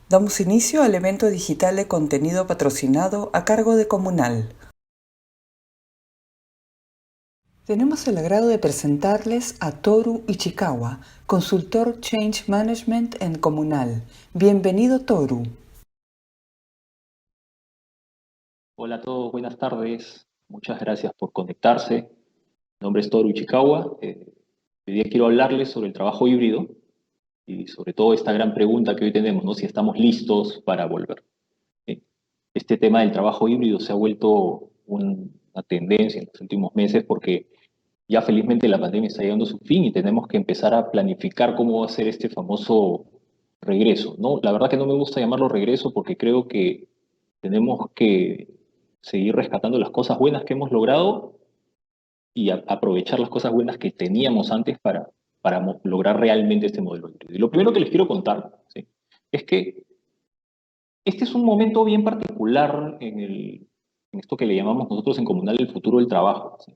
Damos inicio al evento digital de contenido patrocinado a cargo de Comunal. Tenemos el agrado de presentarles a Toru Ichikawa, consultor Change Management en Comunal. Bienvenido, Toru. Hola a todos, buenas tardes. Muchas gracias por conectarse. Mi nombre es Toru Ichikawa. Hoy día quiero hablarles sobre el trabajo híbrido y sobre todo esta gran pregunta que hoy tenemos, ¿no? Si estamos listos para volver. ¿Sí? Este tema del trabajo híbrido se ha vuelto una tendencia en los últimos meses porque ya felizmente la pandemia está llegando a su fin y tenemos que empezar a planificar cómo va a ser este famoso regreso, ¿no? La verdad que no me gusta llamarlo regreso porque creo que tenemos que seguir rescatando las cosas buenas que hemos logrado y aprovechar las cosas buenas que teníamos antes para lograr realmente este modelo híbrido. Y lo primero que les quiero contar, ¿sí? Es que este es un momento bien particular en esto que le llamamos nosotros en Comunal el futuro del trabajo, ¿sí?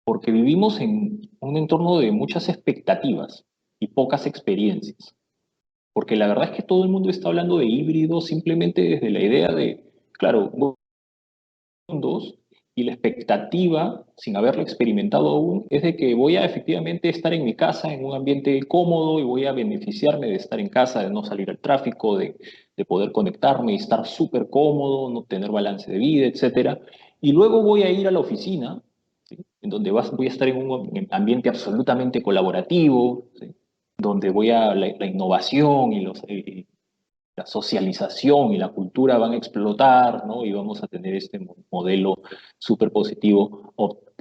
Porque vivimos en un entorno de muchas expectativas y pocas experiencias. Porque la verdad es que todo el mundo está hablando de híbrido simplemente desde la idea de, claro, mundos y la expectativa, sin haberlo experimentado aún, es de que voy a efectivamente estar en mi casa, en un ambiente cómodo y voy a beneficiarme de estar en casa, de no salir al tráfico, de poder conectarme y estar súper cómodo, no tener balance de vida, etcétera. Y luego voy a ir a la oficina, ¿sí? En donde voy a estar en un ambiente absolutamente colaborativo, ¿sí? Donde la innovación y la socialización y la cultura van a explotar, ¿no? Y vamos a tener este modelo súper positivo,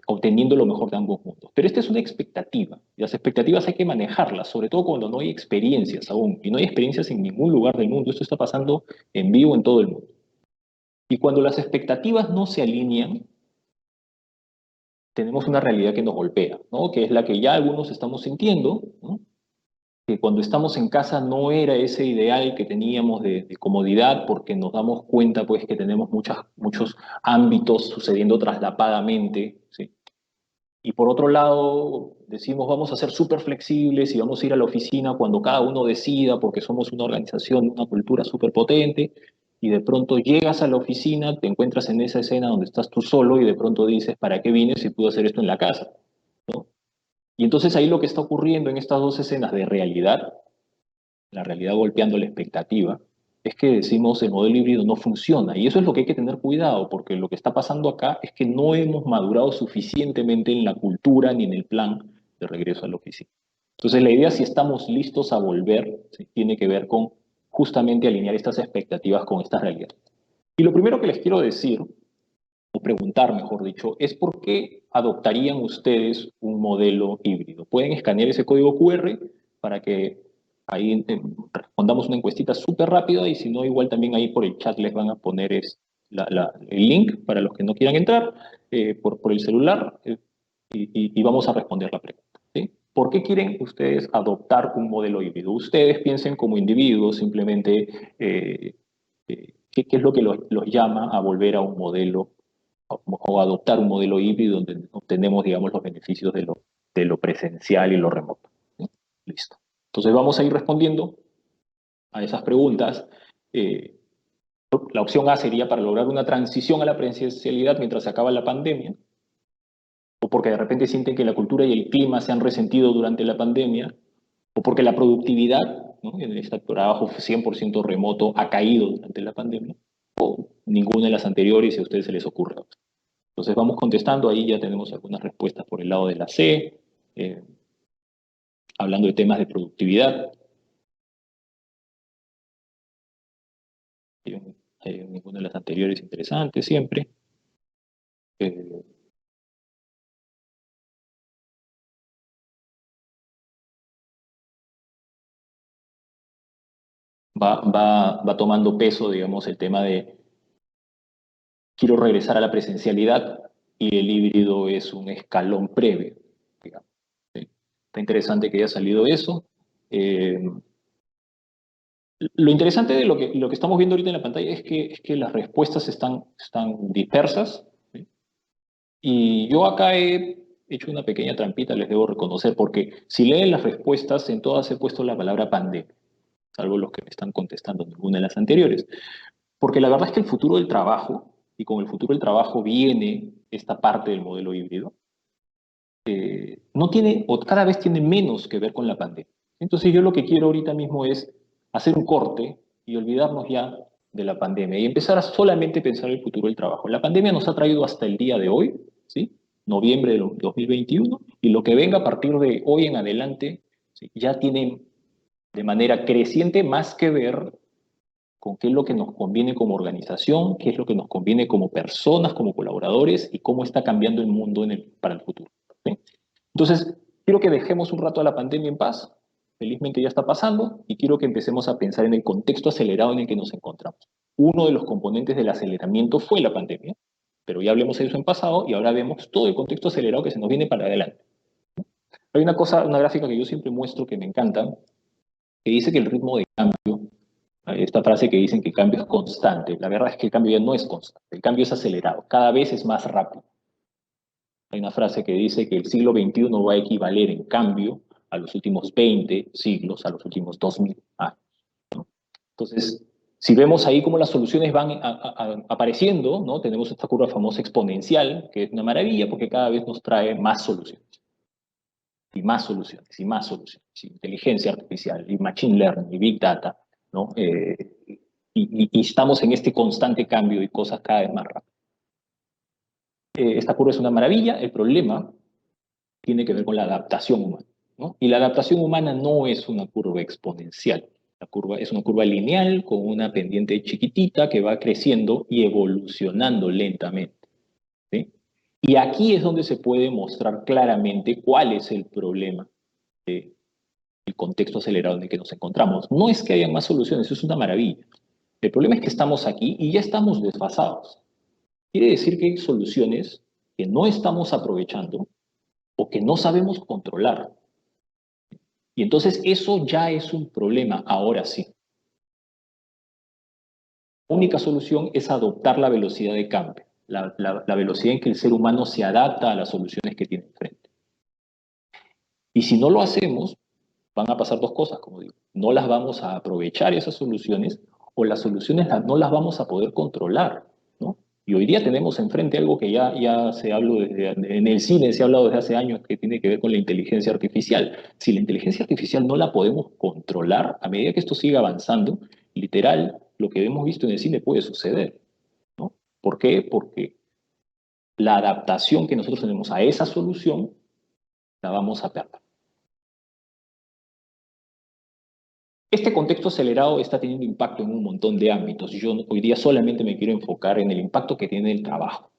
obteniendo lo mejor de ambos mundos. Pero esta es una expectativa, y las expectativas hay que manejarlas, sobre todo cuando no hay experiencias aún, y no hay experiencias en ningún lugar del mundo. Esto está pasando en vivo en todo el mundo. Y cuando las expectativas no se alinean, tenemos una realidad que nos golpea, ¿no? Que es la que ya algunos estamos sintiendo, ¿no? Que cuando estamos en casa no era ese ideal que teníamos de comodidad, porque nos damos cuenta pues que tenemos muchos ámbitos sucediendo traslapadamente, ¿sí? Y por otro lado, decimos vamos a ser súper flexibles y vamos a ir a la oficina cuando cada uno decida, porque somos una organización, una cultura súper potente, y de pronto llegas a la oficina, te encuentras en esa escena donde estás tú solo y de pronto dices, ¿para qué vine si puedo hacer esto en la casa? ¿No? Y entonces ahí lo que está ocurriendo en estas dos escenas de realidad, la realidad golpeando la expectativa, es que decimos el modelo híbrido no funciona. Y eso es lo que hay que tener cuidado, porque lo que está pasando acá es que no hemos madurado suficientemente en la cultura ni en el plan de regreso a la oficina. Entonces la idea, si estamos listos a volver, ¿sí? Tiene que ver con justamente alinear estas expectativas con esta realidad. Y lo primero que les quiero decir, o preguntar, mejor dicho, es por qué adoptarían ustedes un modelo híbrido. Pueden escanear ese código QR para que ahí respondamos una encuestita súper rápida y si no, igual también ahí por el chat les van a poner el link para los que no quieran entrar por el celular y vamos a responder la pregunta, ¿sí? ¿Por qué quieren ustedes adoptar un modelo híbrido? Ustedes piensen como individuos, simplemente qué es lo que los llama a volver a un modelo o adoptar un modelo híbrido donde obtenemos, digamos, los beneficios de lo presencial y lo remoto, ¿sí? Listo. Entonces vamos a ir respondiendo a esas preguntas. Eh, la opción A sería para lograr una transición a la presencialidad mientras se acaba la pandemia, o porque de repente sienten que la cultura y el clima se han resentido durante la pandemia, o porque la productividad, ¿no? En este trabajo 100% remoto ha caído durante la pandemia, o ninguna de las anteriores si a ustedes se les ocurre. Entonces vamos contestando, ahí ya tenemos algunas respuestas por el lado de la C, eh, hablando de temas de productividad. Hay ninguna de las anteriores interesante siempre. Eh, va tomando peso, digamos, el tema de quiero regresar a la presencialidad y el híbrido es un escalón previo, digamos, ¿sí? Está interesante que haya salido eso. Eh, lo interesante de lo que estamos viendo ahorita en la pantalla es que las respuestas están dispersas, ¿sí? Y yo acá he hecho una pequeña trampita, les debo reconocer, porque si leen las respuestas, en todas he puesto la palabra pandemia. salvo los que me están contestando ninguna de las anteriores. Porque la verdad es que el futuro del trabajo, y con el futuro del trabajo viene esta parte del modelo híbrido, no tiene, o cada vez tiene menos que ver con la pandemia. Entonces yo lo que quiero ahorita mismo es hacer un corte y olvidarnos ya de la pandemia y empezar a solamente pensar el futuro del trabajo. La pandemia nos ha traído hasta el día de hoy, ¿sí? Noviembre de 2021, y lo que venga a partir de hoy en adelante, ¿sí? Ya tiene de manera creciente más que ver con qué es lo que nos conviene como organización, qué es lo que nos conviene como personas, como colaboradores y cómo está cambiando el mundo para el futuro. ¿Sí? Entonces, quiero que dejemos un rato a la pandemia en paz, felizmente ya está pasando, y quiero que empecemos a pensar en el contexto acelerado en el que nos encontramos. Uno de los componentes del aceleramiento fue la pandemia, pero ya hablemos de eso en pasado y ahora vemos todo el contexto acelerado que se nos viene para adelante. Hay una cosa, una gráfica que yo siempre muestro que me encanta, que dice que el ritmo de cambio, esta frase que dicen que el cambio es constante, la verdad es que el cambio ya no es constante, el cambio es acelerado, cada vez es más rápido. Hay una frase que dice que el siglo XXI va a equivaler en cambio a los últimos 20 siglos, a los últimos 2000 años. ¿No? Entonces, si vemos ahí cómo las soluciones van apareciendo, ¿no? Tenemos esta curva famosa exponencial, que es una maravilla porque cada vez nos trae más soluciones. Y más soluciones, y más soluciones. Inteligencia artificial, y machine learning, y big data, ¿no? Y estamos en este constante cambio y cosas cada vez más rápidas. Esta curva es una maravilla, el problema tiene que ver con la adaptación humana, ¿no? Y la adaptación humana no es una curva exponencial, la curva es una curva lineal con una pendiente chiquitita que va creciendo y evolucionando lentamente, ¿sí? Y aquí es donde se puede mostrar claramente cuál es el problema del contexto acelerado en el que nos encontramos. No es que haya más soluciones, eso es una maravilla. El problema es que estamos aquí y ya estamos desfasados. Quiere decir que hay soluciones que no estamos aprovechando o que no sabemos controlar. Y entonces eso ya es un problema, ahora sí. La única solución es adoptar la velocidad de cambio, la velocidad en que el ser humano se adapta a las soluciones que tiene enfrente. Y si no lo hacemos, van a pasar dos cosas, como digo. No las vamos a aprovechar esas soluciones o las soluciones no las vamos a poder controlar, ¿no? Y hoy día tenemos enfrente algo que ya se habló en el cine se ha hablado desde hace años que tiene que ver con la inteligencia artificial. Si la inteligencia artificial no la podemos controlar, a medida que esto siga avanzando, literal, lo que hemos visto en el cine puede suceder, ¿no? ¿Por qué? Porque la adaptación que nosotros tenemos a esa solución la vamos a perder. Este contexto acelerado está teniendo impacto en un montón de ámbitos. Yo hoy día solamente me quiero enfocar en el impacto que tiene el trabajo.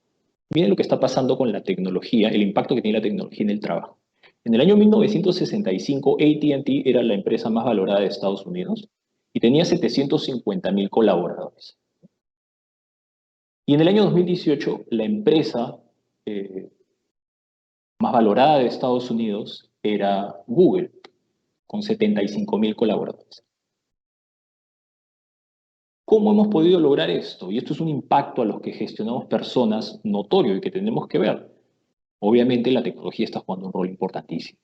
Miren lo que está pasando con la tecnología, el impacto que tiene la tecnología en el trabajo. En el año 1965, AT&T era la empresa más valorada de Estados Unidos y tenía 750.000 colaboradores. Y en el año 2018, la empresa más valorada de Estados Unidos era Google, con 75.000 colaboradores. ¿Cómo hemos podido lograr esto? Y esto es un impacto a los que gestionamos personas notorio y que tenemos que ver. Obviamente la tecnología está jugando un rol importantísimo.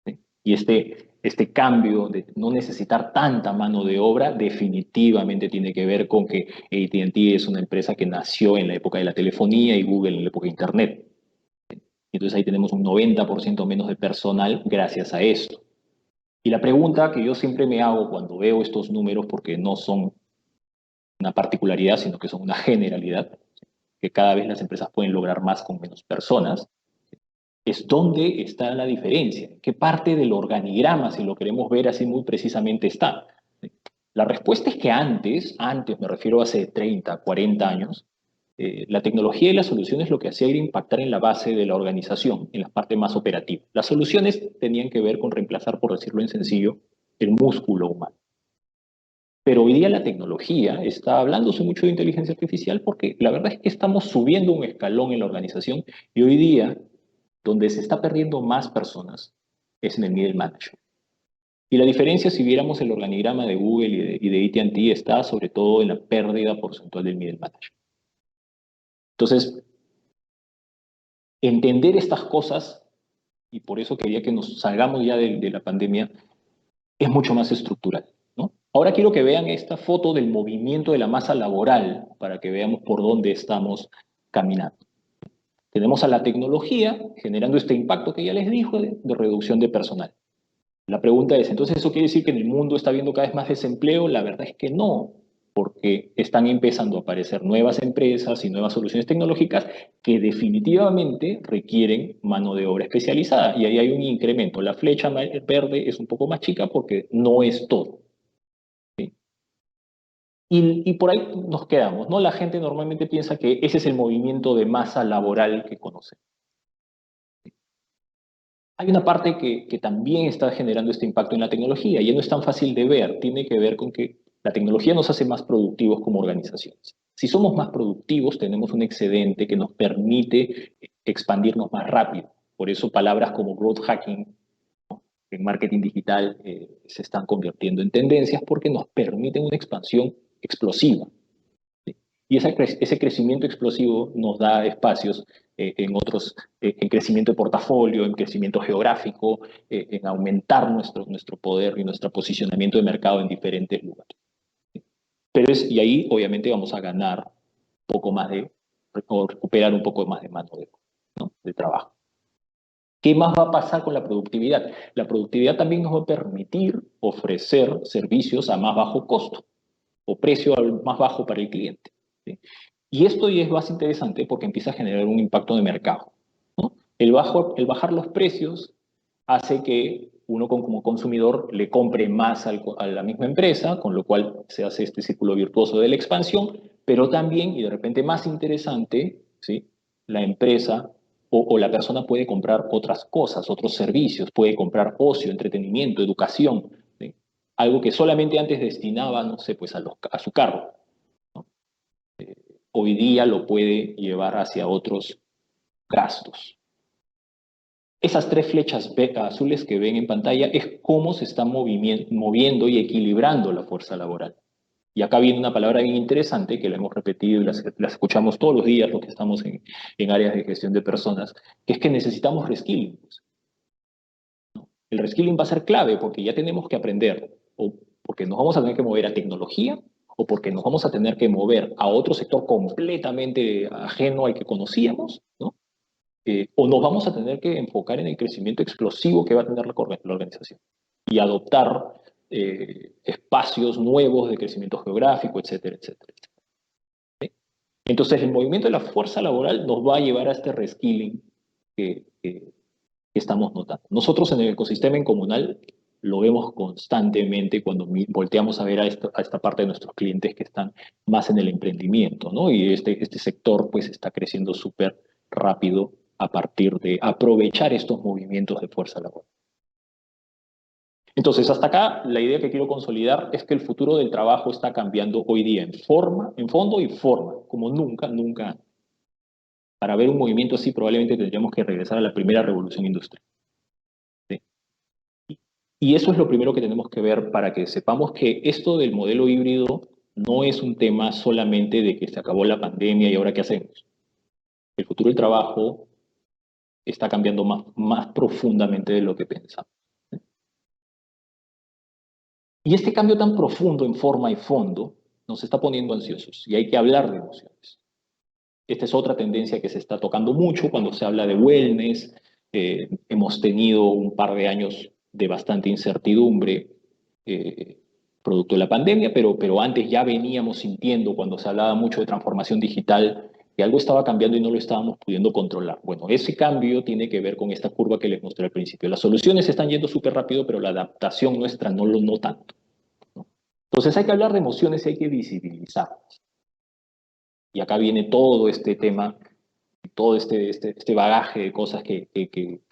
¿Sí? Y este cambio de no necesitar tanta mano de obra definitivamente tiene que ver con que AT&T es una empresa que nació en la época de la telefonía y Google en la época de Internet. Entonces ahí tenemos un 90% menos de personal gracias a esto. Y la pregunta que yo siempre me hago cuando veo estos números, porque no son una particularidad, sino que son una generalidad, que cada vez las empresas pueden lograr más con menos personas, es dónde está la diferencia, qué parte del organigrama, si lo queremos ver así muy precisamente, está. La respuesta es que antes me refiero a hace 30, 40 años, la tecnología y las soluciones lo que hacía era impactar en la base de la organización, en la parte más operativa. Las soluciones tenían que ver con reemplazar, por decirlo en sencillo, el músculo humano. Pero hoy día la tecnología está hablándose mucho de inteligencia artificial porque la verdad es que estamos subiendo un escalón en la organización y hoy día donde se está perdiendo más personas es en el middle management. Y la diferencia, si viéramos el organigrama de Google y de AT&T, está sobre todo en la pérdida porcentual del middle management. Entonces, entender estas cosas, y por eso quería que nos salgamos ya de la pandemia, es mucho más estructural, ¿no? Ahora quiero que vean esta foto del movimiento de la masa laboral para que veamos por dónde estamos caminando. Tenemos a la tecnología generando este impacto que ya les dijo de reducción de personal. La pregunta es, ¿entonces eso quiere decir que en el mundo está habiendo cada vez más desempleo? La verdad es que no, porque están empezando a aparecer nuevas empresas y nuevas soluciones tecnológicas que definitivamente requieren mano de obra especializada. Y ahí hay un incremento. La flecha verde es un poco más chica porque no es todo. ¿Sí? Y por ahí nos quedamos, ¿no? La gente normalmente piensa que ese es el movimiento de masa laboral que conocemos. Hay una parte que también está generando este impacto en la tecnología y no es tan fácil de ver. Tiene que ver con que la tecnología nos hace más productivos como organizaciones. Si somos más productivos, tenemos un excedente que nos permite expandirnos más rápido. Por eso palabras como growth hacking en marketing digital se están convirtiendo en tendencias porque nos permiten una expansión explosiva. ¿Sí? Y ese crecimiento explosivo nos da espacios en crecimiento de portafolio, en crecimiento geográfico, en aumentar nuestro poder y nuestro posicionamiento de mercado en diferentes lugares. Y ahí obviamente vamos a ganar un poco más o recuperar un poco más de mano ¿no? de trabajo. ¿Qué más va a pasar con la productividad? La productividad también nos va a permitir ofrecer servicios a más bajo costo o precio más bajo para el cliente. ¿Sí? Y esto ya es más interesante porque empieza a generar un impacto de mercado. ¿No? El bajar los precios hace que uno como consumidor le compre más a la misma empresa, con lo cual se hace este círculo virtuoso de la expansión, pero también, y de repente más interesante, ¿sí? La empresa o la persona puede comprar otras cosas, otros servicios, puede comprar ocio, entretenimiento, educación, ¿sí? Algo que solamente antes destinaba, no sé, pues a su carro. ¿No? Hoy día lo puede llevar hacia otros gastos. Esas tres flechas azules que ven en pantalla es cómo se está moviendo y equilibrando la fuerza laboral. Y acá viene una palabra bien interesante que la hemos repetido y las escuchamos todos los días los que estamos en áreas de gestión de personas, que es que necesitamos reskilling. El reskilling va a ser clave porque ya tenemos que aprender, o porque nos vamos a tener que mover a tecnología, o porque nos vamos a tener que mover a otro sector completamente ajeno al que conocíamos, ¿no? O nos vamos a tener que enfocar en el crecimiento explosivo que va a tener la organización y adoptar espacios nuevos de crecimiento geográfico, etcétera, etcétera, etcétera. ¿Sí? Entonces, el movimiento de la fuerza laboral nos va a llevar a este reskilling que estamos notando. Nosotros en el ecosistema en comunal lo vemos constantemente cuando volteamos a ver a esta parte de nuestros clientes que están más en el emprendimiento, ¿no? Y este sector pues está creciendo súper rápido a partir de aprovechar estos movimientos de fuerza laboral. Entonces, hasta acá, la idea que quiero consolidar es que el futuro del trabajo está cambiando hoy día en fondo y forma, como nunca, nunca antes. Para ver un movimiento así, probablemente tendríamos que regresar a la primera revolución industrial. ¿Sí? Y eso es lo primero que tenemos que ver para que sepamos que esto del modelo híbrido no es un tema solamente de que se acabó la pandemia y ahora qué hacemos. El futuro del trabajo está cambiando más profundamente de lo que pensamos. Y este cambio tan profundo en forma y fondo nos está poniendo ansiosos y hay que hablar de emociones. Esta es otra tendencia que se está tocando mucho cuando se habla de wellness. Hemos tenido un par de años de bastante incertidumbre producto de la pandemia, pero antes ya veníamos sintiendo cuando se hablaba mucho de transformación digital que algo estaba cambiando y no lo estábamos pudiendo controlar. Bueno, ese cambio tiene que ver con esta curva que les mostré al principio. Las soluciones están yendo súper rápido, pero la adaptación nuestra no tanto. ¿No? Entonces hay que hablar de emociones y hay que visibilizarlas. Y acá viene todo este tema, todo este bagaje de cosas que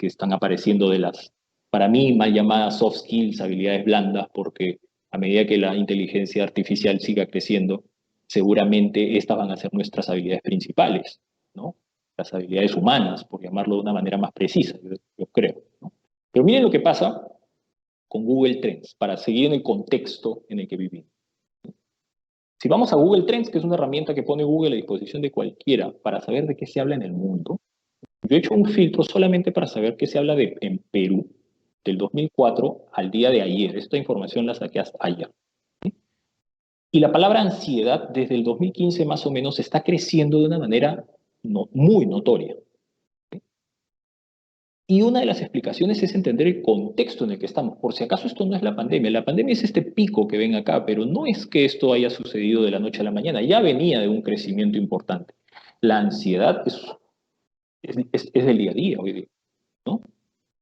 están apareciendo de las, para mí, mal llamadas soft skills, habilidades blandas, porque a medida que la inteligencia artificial siga creciendo, seguramente estas van a ser nuestras habilidades principales, ¿no? Las habilidades humanas, por llamarlo de una manera más precisa, yo creo, ¿no? Pero miren lo que pasa con Google Trends, para seguir en el contexto en el que vivimos. Si vamos a Google Trends, que es una herramienta que pone Google a disposición de cualquiera para saber de qué se habla en el mundo, yo he hecho un filtro solamente para saber qué se habla en Perú del 2004 al día de ayer. Esta información la saqué hasta ayer. Y la palabra ansiedad desde el 2015 más o menos está creciendo de una manera muy notoria. Y una de las explicaciones es entender el contexto en el que estamos. Por si acaso esto no es la pandemia. La pandemia es este pico que ven acá, pero no es que esto haya sucedido de la noche a la mañana. Ya venía de un crecimiento importante. La ansiedad es del día a día hoy día, ¿no?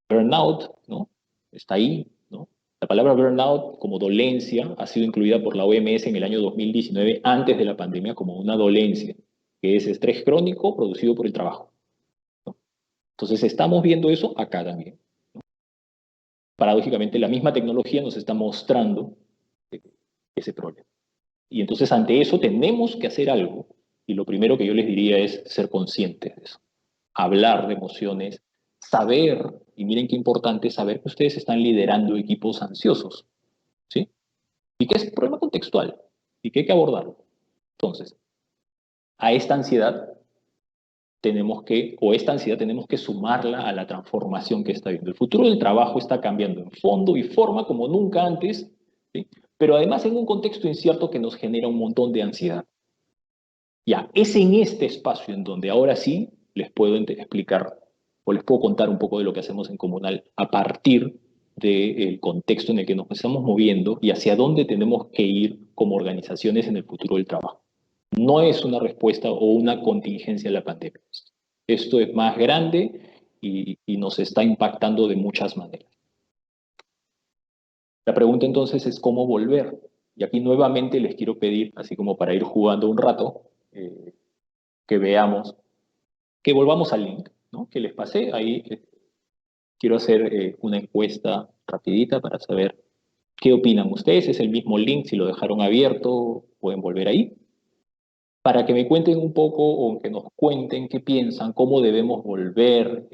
Burnout, ¿no? Está ahí, ¿no? La palabra burnout como dolencia ha sido incluida por la OMS en el año 2019, antes de la pandemia, como una dolencia, que es estrés crónico producido por el trabajo, ¿no? Entonces estamos viendo eso acá también. Paradójicamente, la misma tecnología nos está mostrando ese problema. Y entonces ante eso tenemos que hacer algo, y lo primero que yo les diría es ser conscientes de eso, hablar de emociones, saber, y miren qué importante, saber que ustedes están liderando equipos ansiosos, ¿sí? Y que es un problema contextual, y que hay que abordarlo. Entonces, a esta ansiedad esta ansiedad tenemos que sumarla a la transformación que está viendo. El futuro del trabajo está cambiando en fondo y forma como nunca antes, ¿sí? Pero además en un contexto incierto que nos genera un montón de ansiedad. Ya, es en este espacio en donde ahora sí les puedo explicar o les puedo contar un poco de lo que hacemos en Comunal a partir del contexto en el que nos estamos moviendo y hacia dónde tenemos que ir como organizaciones en el futuro del trabajo. No es una respuesta o una contingencia a la pandemia. Esto es más grande y nos está impactando de muchas maneras. La pregunta entonces es cómo volver. Y aquí nuevamente les quiero pedir, así como para ir jugando un rato, que veamos, que volvamos al link, ¿no? Que les pasé. Ahí quiero hacer una encuesta rapidita para saber qué opinan ustedes. Es el mismo link, si lo dejaron abierto, pueden volver ahí. Para que me cuenten un poco o que nos cuenten qué piensan, cómo debemos volver,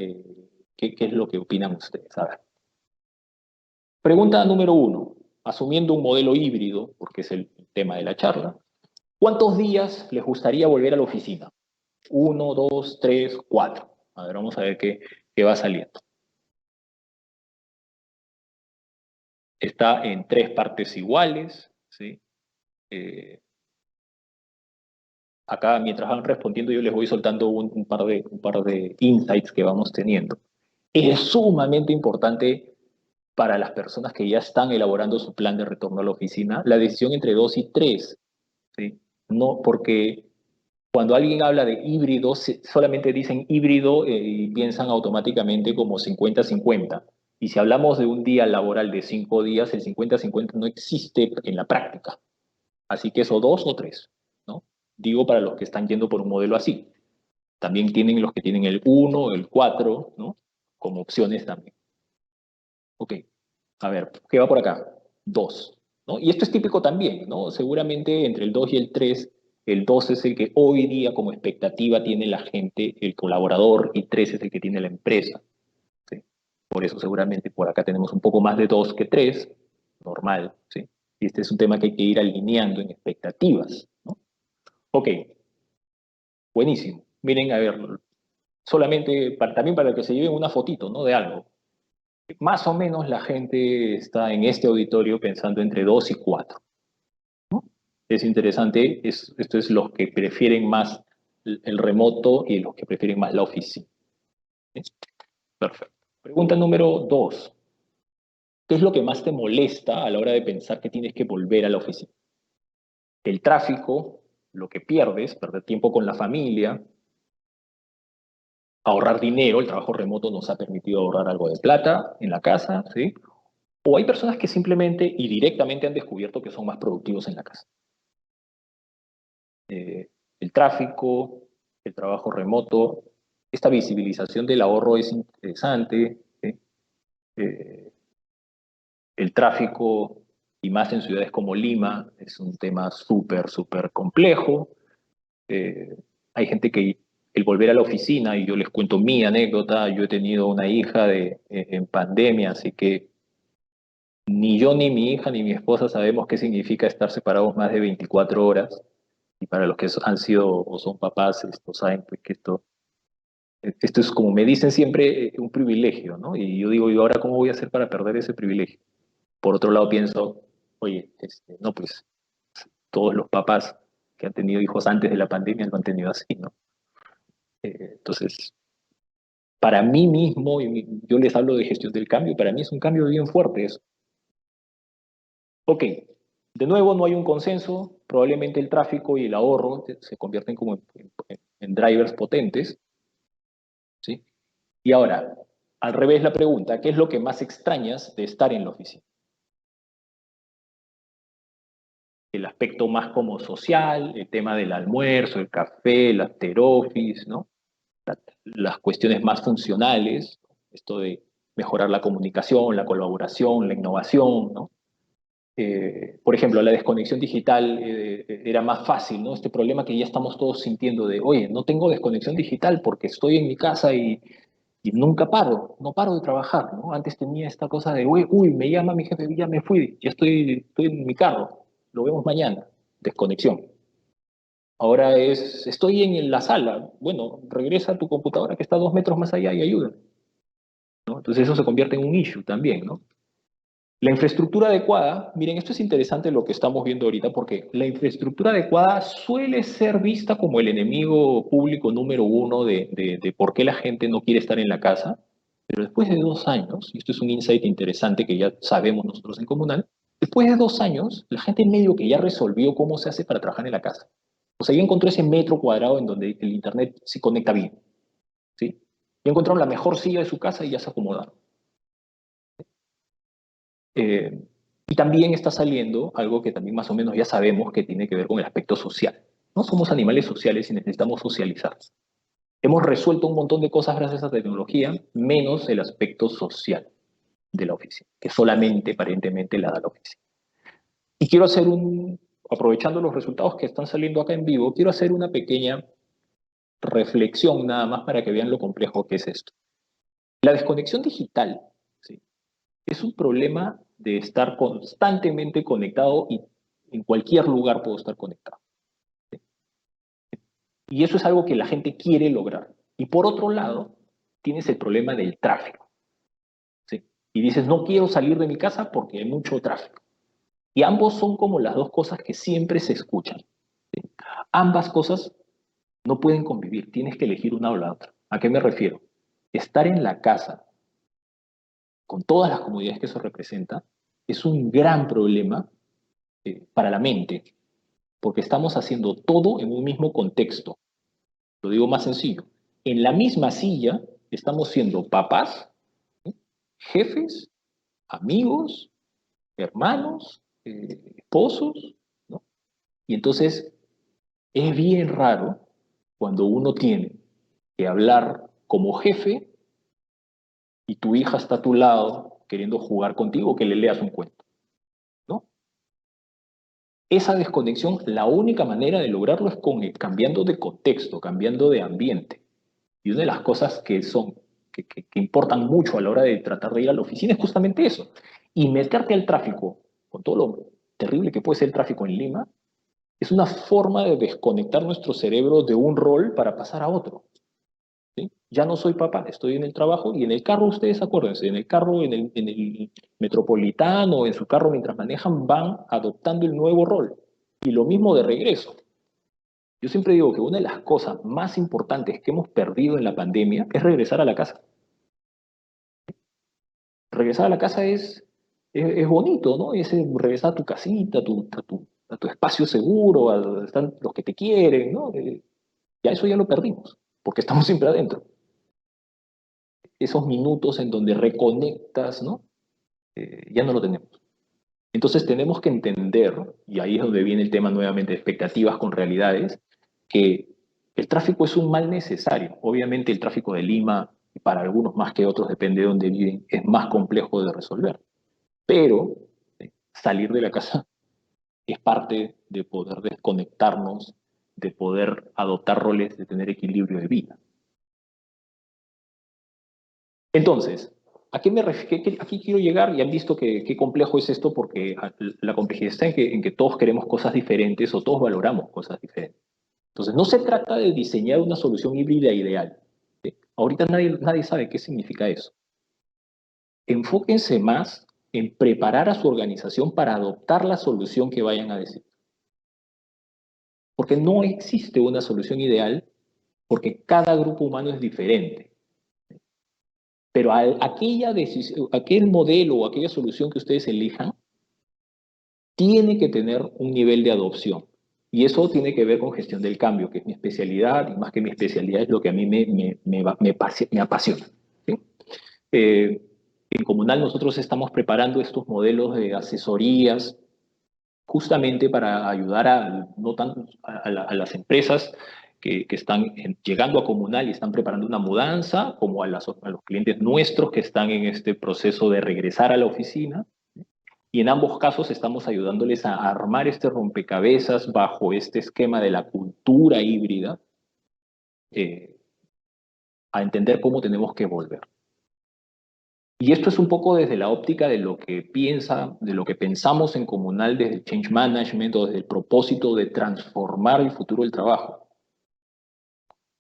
qué es lo que opinan ustedes. A ver. Pregunta número 1. Asumiendo un modelo híbrido, porque es el tema de la charla, ¿cuántos días les gustaría volver a la oficina? 1, 2, 3, 4. A ver, vamos a ver qué va saliendo. Está en 3 partes iguales, ¿sí? Acá, mientras van respondiendo, yo les voy soltando un par de insights que vamos teniendo. Es sumamente importante para las personas que ya están elaborando su plan de retorno a la oficina la decisión entre 2 y 3, ¿sí? No, porque cuando alguien habla de híbrido, solamente dicen híbrido y piensan automáticamente como 50-50. Y si hablamos de un día laboral de 5 días, el 50-50 no existe en la práctica. Así que eso 2 o 3, ¿no? Digo para los que están yendo por un modelo así. También tienen los que tienen el 1, el 4, ¿no? Como opciones también. Ok, a ver, ¿qué va por acá? 2, ¿no? Y esto es típico también, ¿no? Seguramente entre el 2 y el 3, el 2 es el que hoy día como expectativa tiene la gente, el colaborador, y 3 es el que tiene la empresa, ¿sí? Por eso seguramente por acá tenemos un poco más de 2 que 3, normal, ¿sí? Y este es un tema que hay que ir alineando en expectativas, ¿no? Ok, buenísimo. Miren, a ver, solamente también para que se lleven una fotito, ¿no? De algo. Más o menos la gente está en este auditorio pensando entre 2 y 4, ¿no? Es interesante, esto es los que prefieren más el remoto y los que prefieren más la oficina, ¿sí? Perfecto. Pregunta número 2. ¿Qué es lo que más te molesta a la hora de pensar que tienes que volver a la oficina? El tráfico, lo que pierdes, perder tiempo con la familia, ahorrar dinero, el trabajo remoto nos ha permitido ahorrar algo de plata en la casa, ¿sí? O hay personas que simplemente y directamente han descubierto que son más productivos en la casa. El tráfico, el trabajo remoto, esta visibilización del ahorro es interesante, ¿sí? Eh, el tráfico, y más en ciudades como Lima, es un tema súper complejo. Hay gente que el volver a la oficina, y yo les cuento mi anécdota, yo he tenido una hija en pandemia, así que ni yo, ni mi hija, ni mi esposa sabemos qué significa estar separados más de 24 horas. Y para los que han sido o son papás, esto saben pues, que esto es como me dicen siempre, un privilegio, ¿no? Y yo digo, ¿y ahora cómo voy a hacer para perder ese privilegio? Por otro lado pienso, oye, no, pues todos los papás que han tenido hijos antes de la pandemia lo han tenido así, ¿no? Entonces, para mí mismo, yo les hablo de gestión del cambio, para mí es un cambio bien fuerte eso. Ok, de nuevo no hay un consenso, probablemente el tráfico y el ahorro se convierten como en drivers potentes, ¿sí? Y ahora, al revés la pregunta, ¿qué es lo que más extrañas de estar en la oficina? El aspecto más como social, el tema del almuerzo, el café, el after office, ¿no? Las cuestiones más funcionales, esto de mejorar la comunicación, la colaboración, la innovación, ¿no? Por ejemplo, la desconexión digital era más fácil, ¿no? Este problema que ya estamos todos sintiendo de, oye, no tengo desconexión digital porque estoy en mi casa y nunca paro, no paro de trabajar, ¿no? Antes tenía esta cosa de, uy, me llama mi jefe, ya me fui, ya estoy en mi carro, lo vemos mañana, desconexión. Ahora estoy en la sala, bueno, regresa a tu computadora que está 2 metros más allá y ayuda, ¿no? Entonces eso se convierte en un issue también, ¿no? La infraestructura adecuada, miren, esto es interesante lo que estamos viendo ahorita porque la infraestructura adecuada suele ser vista como el enemigo público número uno de por qué la gente no quiere estar en la casa, pero después de 2 años, y esto es un insight interesante que ya sabemos nosotros en Comunal, después de 2 años, la gente medio que ya resolvió cómo se hace para trabajar en la casa. O sea, ya encontró ese metro cuadrado en donde el internet se conecta bien, ¿sí? Ya encontraron la mejor silla de su casa y ya se acomodaron. Eh, y también está saliendo algo que también más o menos ya sabemos que tiene que ver con el aspecto social. No somos animales sociales y necesitamos socializar. Hemos resuelto un montón de cosas gracias a la tecnología, menos el aspecto social de la oficina, que solamente aparentemente la da la oficina. Y quiero hacer aprovechando los resultados que están saliendo acá en vivo, quiero hacer una pequeña reflexión nada más para que vean lo complejo que es esto. La desconexión digital, ¿sí?, es un problema de estar constantemente conectado y en cualquier lugar puedo estar conectado. Y eso es algo que la gente quiere lograr. Y por otro lado, tienes el problema del tráfico, ¿sí? Y dices, no quiero salir de mi casa porque hay mucho tráfico. Y ambos son como las dos cosas que siempre se escuchan, ¿sí? Ambas cosas no pueden convivir, tienes que elegir una o la otra. ¿A qué me refiero? Estar en la casa con todas las comodidades que eso representa es un gran problema para la mente, porque estamos haciendo todo en un mismo contexto. Lo digo más sencillo. En la misma silla estamos siendo papás, ¿sí?, jefes, amigos, hermanos, esposos, ¿no? Y entonces es bien raro cuando uno tiene que hablar como jefe y tu hija está a tu lado queriendo jugar contigo, que le leas un cuento, ¿no? Esa desconexión, la única manera de lograrlo es cambiando de contexto, cambiando de ambiente. Y una de las cosas que importan mucho a la hora de tratar de ir a la oficina es justamente eso. Y meterte al tráfico, con todo lo terrible que puede ser el tráfico en Lima, es una forma de desconectar nuestro cerebro de un rol para pasar a otro, ¿sí? Ya no soy papá, estoy en el trabajo y en el carro, ustedes acuérdense, en el carro, en el metropolitano, en su carro mientras manejan, van adoptando el nuevo rol. Y lo mismo de regreso. Yo siempre digo que una de las cosas más importantes que hemos perdido en la pandemia es regresar a la casa. Regresar a la casa es bonito, ¿no? Es regresar a tu casita, a tu espacio seguro, a donde están los que te quieren, ¿no? Ya eso ya lo perdimos, porque estamos siempre adentro. Esos minutos en donde reconectas, ¿no? Ya no lo tenemos. Entonces tenemos que entender, y ahí es donde viene el tema nuevamente de expectativas con realidades, que el tráfico es un mal necesario. Obviamente el tráfico de Lima, para algunos más que otros, depende de dónde viven, es más complejo de resolver. Pero salir de la casa es parte de poder desconectarnos, de poder adoptar roles, de tener equilibrio de vida. Entonces, ¿a qué me refiero? Aquí quiero llegar y han visto qué complejo es esto porque la complejidad está en que todos queremos cosas diferentes o todos valoramos cosas diferentes. Entonces, no se trata de diseñar una solución híbrida ideal, ¿sí? Ahorita nadie sabe qué significa eso. Enfóquense más en preparar a su organización para adoptar la solución que vayan a decir. Porque no existe una solución ideal, porque cada grupo humano es diferente. Pero aquel modelo o aquella solución que ustedes elijan tiene que tener un nivel de adopción. Y eso tiene que ver con gestión del cambio, que es mi especialidad, y más que mi especialidad es lo que a mí me apasiona. ¿Sí? Eh, en Comunal nosotros estamos preparando estos modelos de asesorías justamente para ayudar no tanto a las empresas que están llegando a Comunal y están preparando una mudanza, como a los clientes nuestros que están en este proceso de regresar a la oficina. Y en ambos casos estamos ayudándoles a armar este rompecabezas bajo este esquema de la cultura híbrida, eh, a entender cómo tenemos que volver. Y esto es un poco desde la óptica de lo que de lo que pensamos en Comunal desde el change management o desde el propósito de transformar el futuro del trabajo.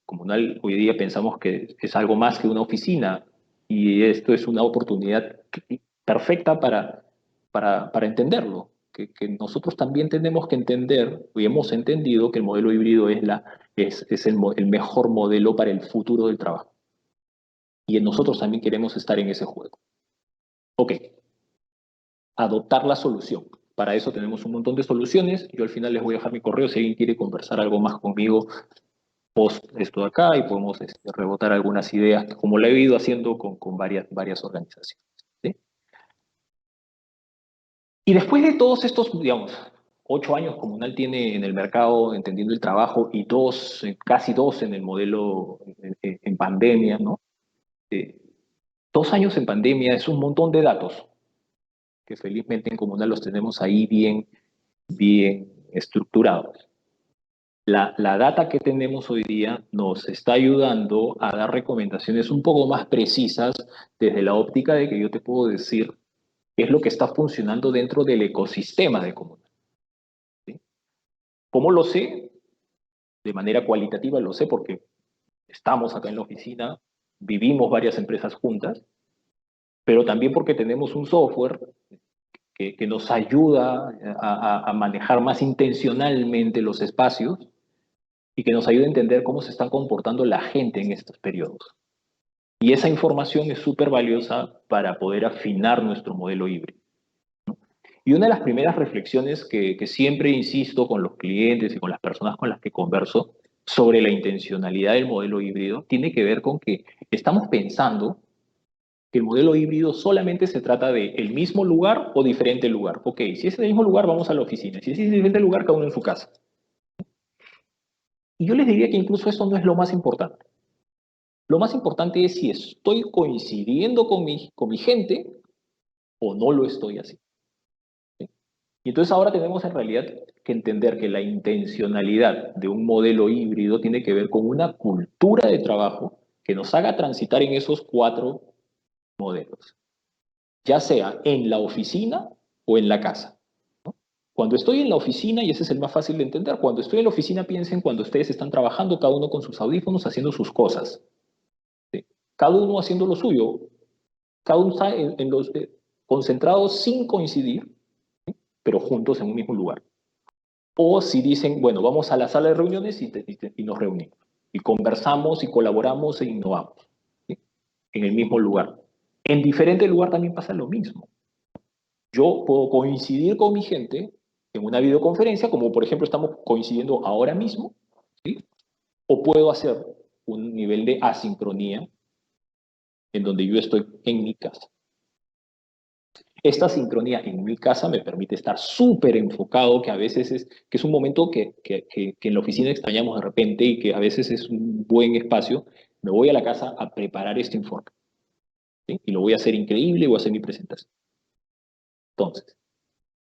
Comunal hoy día pensamos que es algo más que una oficina y esto es una oportunidad perfecta para entenderlo. Que nosotros también tenemos que entender y hemos entendido que el modelo híbrido es el mejor modelo para el futuro del trabajo. Y nosotros también queremos estar en ese juego. Ok, adoptar la solución. Para eso tenemos un montón de soluciones. Yo al final les voy a dejar mi correo si alguien quiere conversar algo más conmigo post esto de acá y podemos rebotar algunas ideas, como lo he ido haciendo con varias organizaciones. ¿Sí? Y después de todos estos, digamos, 8 años Comunal tiene en el mercado entendiendo el trabajo y casi dos en el modelo en pandemia, ¿no? 2 años en pandemia es un montón de datos que felizmente en Comunal los tenemos ahí bien estructurados. La data que tenemos hoy día nos está ayudando a dar recomendaciones un poco más precisas desde la óptica de que yo te puedo decir qué es lo que está funcionando dentro del ecosistema de Comunal. ¿Sí? ¿Cómo lo sé? De manera cualitativa lo sé porque estamos acá en la oficina, vivimos varias empresas juntas, pero también porque tenemos un software que nos ayuda a manejar más intencionalmente los espacios y que nos ayuda a entender cómo se está comportando la gente en estos periodos. Y esa información es súper valiosa para poder afinar nuestro modelo híbrido. Y una de las primeras reflexiones que siempre insisto con los clientes y con las personas con las que converso sobre la intencionalidad del modelo híbrido tiene que ver con que estamos pensando que el modelo híbrido solamente se trata de el mismo lugar o diferente lugar. Ok, si es el mismo lugar, vamos a la oficina. Si es el diferente lugar, cada uno en su casa. Y yo les diría que incluso eso no es lo más importante. Lo más importante es si estoy coincidiendo con mi gente o no lo estoy haciendo. ¿Sí? Y entonces ahora tenemos en realidad que entender que la intencionalidad de un modelo híbrido tiene que ver con una cultura de trabajo que nos haga transitar en esos 4 modelos, ya sea en la oficina o en la casa. Cuando estoy en la oficina, y ese es el más fácil de entender, cuando estoy en la oficina piensen cuando ustedes están trabajando, cada uno con sus audífonos, haciendo sus cosas. ¿Sí? Cada uno haciendo lo suyo, cada uno está concentrados sin coincidir, ¿sí? Pero juntos en un mismo lugar. O si dicen, bueno, vamos a la sala de reuniones y nos reunimos. Y conversamos y colaboramos e innovamos, ¿sí? En el mismo lugar. En diferente lugar también pasa lo mismo. Yo puedo coincidir con mi gente en una videoconferencia, como por ejemplo estamos coincidiendo ahora mismo, ¿sí? O puedo hacer un nivel de asincronía en donde yo estoy en mi casa. Esta sincronía en mi casa me permite estar súper enfocado, que a veces que es un momento que en la oficina extrañamos de repente y que a veces es un buen espacio. Me voy a la casa a preparar este informe, ¿sí? Y lo voy a hacer increíble, voy a hacer mi presentación. Entonces,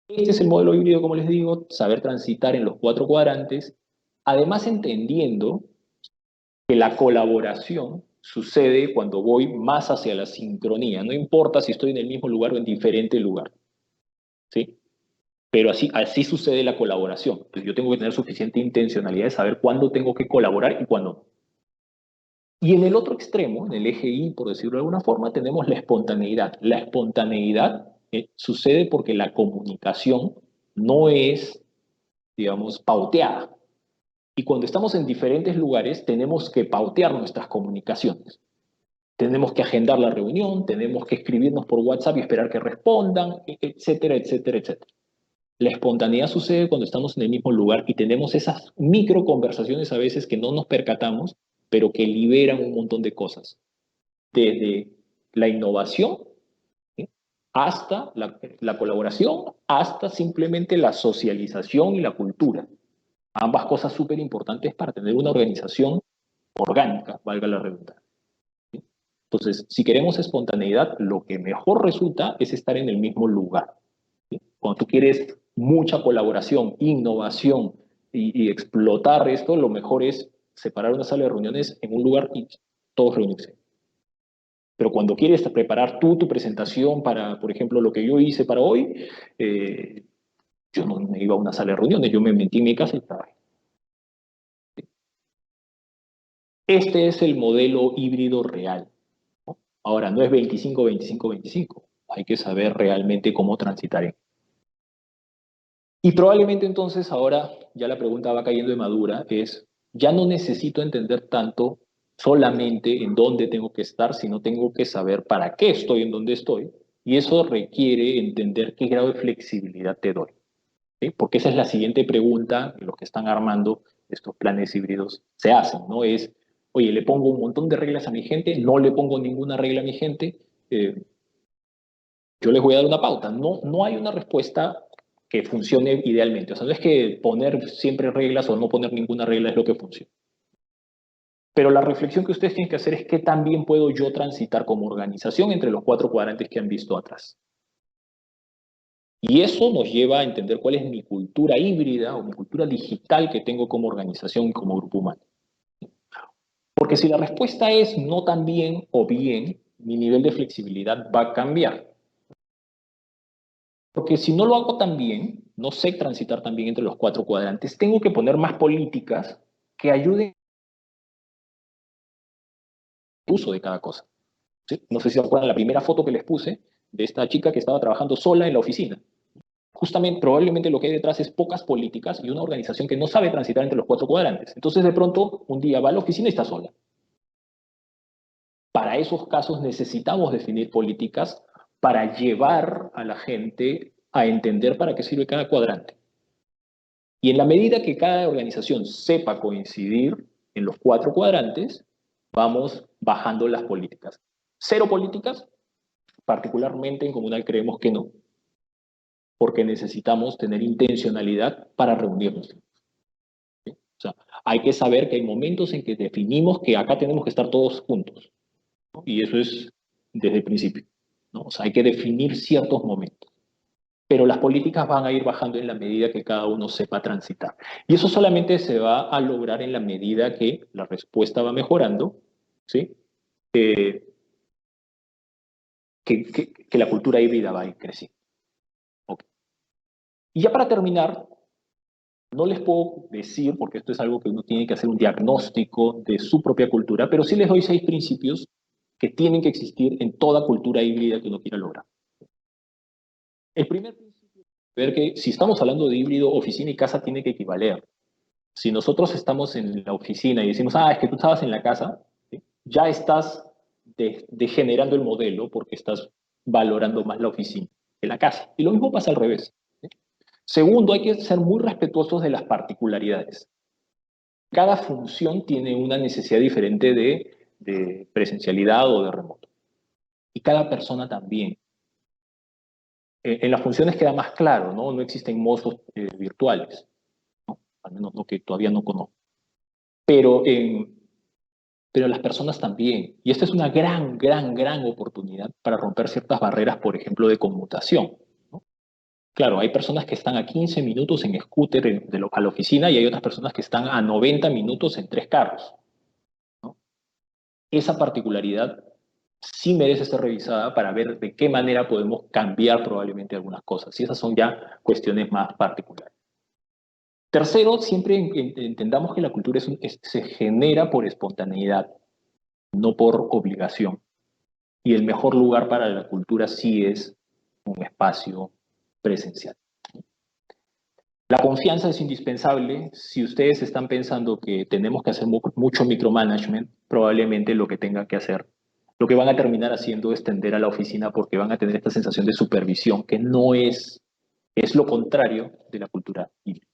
este es el modelo híbrido, como les digo, saber transitar en los 4 cuadrantes, además entendiendo que la colaboración sucede cuando voy más hacia la sincronía, no importa si estoy en el mismo lugar o en diferente lugar, ¿sí? Pero así sucede la colaboración. Entonces yo tengo que tener suficiente intencionalidad de saber cuándo tengo que colaborar y cuándo no. Y en el otro extremo, en el eje Y, por decirlo de alguna forma, tenemos la espontaneidad. La espontaneidad sucede porque la comunicación no es, digamos, pauteada. Y cuando estamos en diferentes lugares, tenemos que pautear nuestras comunicaciones. Tenemos que agendar la reunión, tenemos que escribirnos por WhatsApp y esperar que respondan, etcétera, etcétera, etcétera. La espontaneidad sucede cuando estamos en el mismo lugar y tenemos esas micro conversaciones a veces que no nos percatamos, pero que liberan un montón de cosas. Desde la innovación, ¿sí?, hasta la colaboración, hasta simplemente la socialización y la cultura. Ambas cosas súper importantes para tener una organización orgánica, valga la redundancia. ¿Sí? Entonces, si queremos espontaneidad, lo que mejor resulta es estar en el mismo lugar. ¿Sí? Cuando tú quieres mucha colaboración, innovación y explotar esto, lo mejor es separar una sala de reuniones en un lugar y todos reunirse. Pero cuando quieres preparar tú tu presentación para, por ejemplo, lo que yo hice para hoy, yo no me iba a una sala de reuniones, yo me metí en mi casa y trabajé. Este es el modelo híbrido real, ¿no? Ahora, no es 25, 25, 25. Hay que saber realmente cómo transitar en. Y probablemente entonces ahora ya la pregunta va cayendo de madura, es, ya no necesito entender tanto solamente en dónde tengo que estar, sino tengo que saber para qué estoy en donde estoy, y eso requiere entender qué grado de flexibilidad te doy. ¿Sí? Porque esa es la siguiente pregunta que los que están armando estos planes híbridos se hacen, ¿no? Es, oye, ¿le pongo un montón de reglas a mi gente? ¿No le pongo ninguna regla a mi gente? Yo les voy a dar una pauta. No hay una respuesta que funcione idealmente. O sea, no es que poner siempre reglas o no poner ninguna regla es lo que funciona. Pero la reflexión que ustedes tienen que hacer es qué también puedo yo transitar como organización entre los 4 cuadrantes que han visto atrás. Y eso nos lleva a entender cuál es mi cultura híbrida o mi cultura digital que tengo como organización y como grupo humano. Porque si la respuesta es no tan bien o bien, mi nivel de flexibilidad va a cambiar. Porque si no lo hago tan bien, no sé transitar tan bien entre los 4 cuadrantes, tengo que poner más políticas que ayuden al uso de cada cosa. ¿Sí? No sé si se acuerdan la primera foto que les puse de esta chica que estaba trabajando sola en la oficina. Justamente, probablemente lo que hay detrás es pocas políticas y una organización que no sabe transitar entre los 4 cuadrantes. Entonces, de pronto, un día va a la oficina y está sola. Para esos casos necesitamos definir políticas para llevar a la gente a entender para qué sirve cada cuadrante. Y en la medida que cada organización sepa coincidir en los 4 cuadrantes, vamos bajando las políticas. Cero políticas, particularmente en Comunal creemos que no, porque necesitamos tener intencionalidad para reunirnos. ¿Sí? O sea, hay que saber que hay momentos en que definimos que acá tenemos que estar todos juntos, ¿no? Y eso es desde el principio, ¿no? O sea, hay que definir ciertos momentos. Pero las políticas van a ir bajando en la medida que cada uno sepa transitar. Y eso solamente se va a lograr en la medida que la respuesta va mejorando, ¿sí? Que la cultura híbrida va a ir creciendo. Okay. Y ya para terminar, no les puedo decir, porque esto es algo que uno tiene que hacer un diagnóstico de su propia cultura, pero sí les doy 6 principios que tienen que existir en toda cultura híbrida que uno quiera lograr. El primer principio es ver que si estamos hablando de híbrido, oficina y casa tiene que equivaler. Si nosotros estamos en la oficina y decimos, es que tú estabas en la casa, ¿sí?, ya estás degenerando el modelo porque estás valorando más la oficina que la casa. Y lo mismo pasa al revés. ¿Sí? Segundo, hay que ser muy respetuosos de las particularidades. Cada función tiene una necesidad diferente de presencialidad o de remoto. Y cada persona también. En las funciones queda más claro, ¿no? No existen mozos virtuales, ¿no? Al menos no, que todavía no conozco. Pero las personas también. Y esta es una gran, gran, gran oportunidad para romper ciertas barreras, por ejemplo, de conmutación, ¿no? Claro, hay personas que están a 15 minutos en scooter a la oficina y hay otras personas que están a 90 minutos en 3 carros, ¿no? Esa particularidad sí merece ser revisada para ver de qué manera podemos cambiar probablemente algunas cosas. Y esas son ya cuestiones más particulares. Tercero, siempre entendamos que la cultura se genera por espontaneidad, no por obligación. Y el mejor lugar para la cultura sí es un espacio presencial. La confianza es indispensable. Si ustedes están pensando que tenemos que hacer mucho micromanagement, probablemente lo que tengan que hacer, lo que van a terminar haciendo es tender a la oficina porque van a tener esta sensación de supervisión que no es lo contrario de la cultura híbrida.